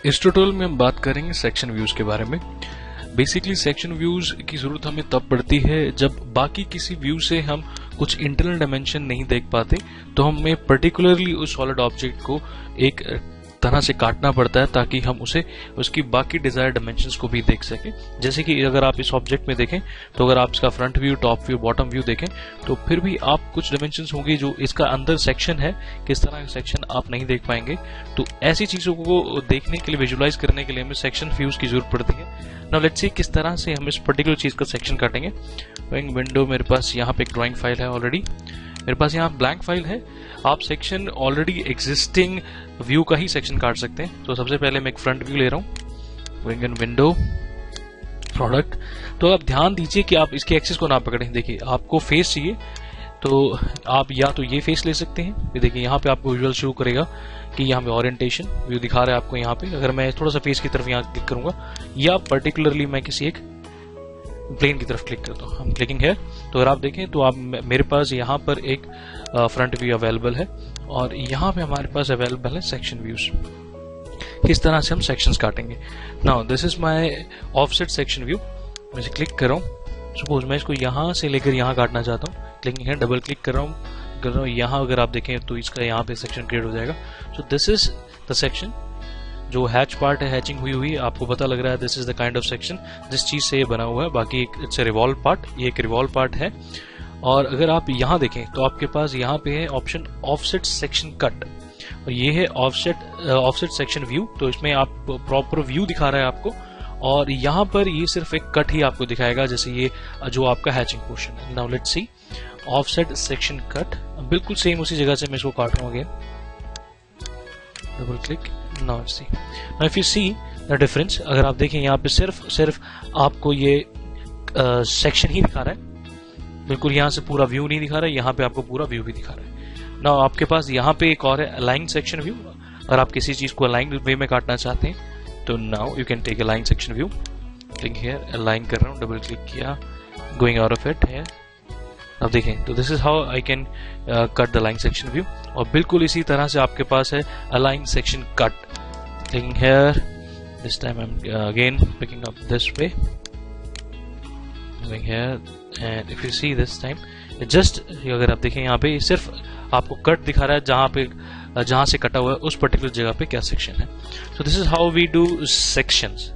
इस ट्यूटोरियल में हम बात करेंगे सेक्शन व्यूज के बारे में। बेसिकली सेक्शन व्यूज की जरूरत हमें तब पड़ती है जब बाकी किसी व्यू से हम कुछ इंटरनल डायमेंशन नहीं देख पाते, तो हमें पर्टिकुलरली उस सॉलिड ऑब्जेक्ट को एक तरह से काटना पड़ता है ताकि हम उसे उसकी बाकी डिजायर डायमेंशंस को भी देख सकें। जैसे कि अगर आप इस ऑब्जेक्ट में देखें तो अगर आप इसका front view, top view, bottom view देखें तो फिर भी आप कुछ डायमेंशंस होंगे जो इसका अंदर सेक्शन है, किस तरह का सेक्शन आप नहीं देख पाएंगे। तो ऐसी चीजों को देखने के लिए, विजुअलाइज करने के लिए हमें सेक्शन व्यूज की जरूरत पड़ती है। नाउ लेट्स सी किस तरह से हम इस पर्टिकुलर चीज का सेक्शन काटेंगे। विंडो, मेरे पास यहाँ पे एक ड्राइंग फाइल है ऑलरेडी, मेरे पास यहाँ ब्लैंक फाइल है। आप सेक्शन ऑलरेडी एग्जिस्टिंग व्यू का ही सेक्शन काट सकते हैं। तो सबसे पहले मैं एक फ्रंट व्यू ले रहा हूँ, विंडो, प्रोडक्ट। तो आप ध्यान दीजिए कि आप इसके एक्सिस को ना पकड़ें। देखिए आपको फेस चाहिए तो आप या तो ये फेस ले सकते हैं, ये देखिए यहाँ पे आपको विजुअल शो करेगा कि यहाँ पे ओरिएंटेशन व्यू दिखा रहा है आपको यहाँ पे। अगर मैं थोड़ा सा फेस की तरफ यहाँ क्लिक करूंगा या पर्टिकुलरली मैं किसी एक प्लेन की तरफ क्लिक करता हूँ, हम क्लिकिंग है, तो अगर आप देखें तो आप मेरे पास यहाँ पर एक फ्रंट व्यू अवेलेबल है और यहाँ पे हमारे पास अवेलेबल है सेक्शन व्यूज। किस तरह से हम सेक्शंस काटेंगे। Now this is my offset section view. मैं इसे क्लिक कर रहा हूँ, सपोज मैं इसको यहाँ से लेकर यहाँ काटना चाहता हूँ, क्लिकिंग है, डबल क्लिक कर रहा हूँ यहाँ। अगर आप देखें तो इसका यहाँ पे सेक्शन क्रिएट हो जाएगा। सो दिस इज द सेक्शन, जो हैच पार्ट है, हैचिंग हुई आपको पता लग रहा है। This is the kind of section जिस चीज से ये बना हुआ है। बाकी इट्स ए रिवॉल्व पार्ट, ये एक रिवॉल्व पार्ट है। और अगर आप यहाँ देखें तो आपके पास यहाँ पे है ऑप्शन ऑफसेट सेक्शन कट, और ये है ऑफसेट सेक्शन व्यू। तो इसमें आप प्रॉपर व्यू दिखा रहा है आपको, और यहाँ पर ये सिर्फ एक कट ही आपको दिखाएगा, जैसे ये जो आपका हैचिंग पोर्शन है। Now let's see offset section cut, बिल्कुल सेम उसी जगह से मैं इसको काट रहा हूँ again, double click. Now if you see the difference, अगर आप देखें यहाँ पे सिर्फ आपको ये सेक्शन ही दिखा रहा है, बिल्कुल यहाँ से पूरा व्यू नहीं दिखा रहा है, यहाँ पे आपको पूरा व्यू भी दिखा रहा है। नाउ आपके पास यहाँ पे एक और है अलाइन सेक्शन व्यू। अगर आप किसी चीज को अलाइन वे में काटना चाहते हैं तो now you can take align section view, click here, align कर रहा हूँ, डबल क्लिक किया, गोइंग आउट ऑफ इट है। अब देखें तो this is how I can cut the line section view. और बिल्कुल इसी तरह से आपके पास है align section cut, clicking here, this time I am again picking up this way, going here, and if you see this time just, अगर आप देखें यहाँ पे सिर्फ आपको कट दिखा रहा है जहां से कटा हुआ है उस पर्टिकुलर जगह पे क्या सेक्शन है। So this is how we do sections.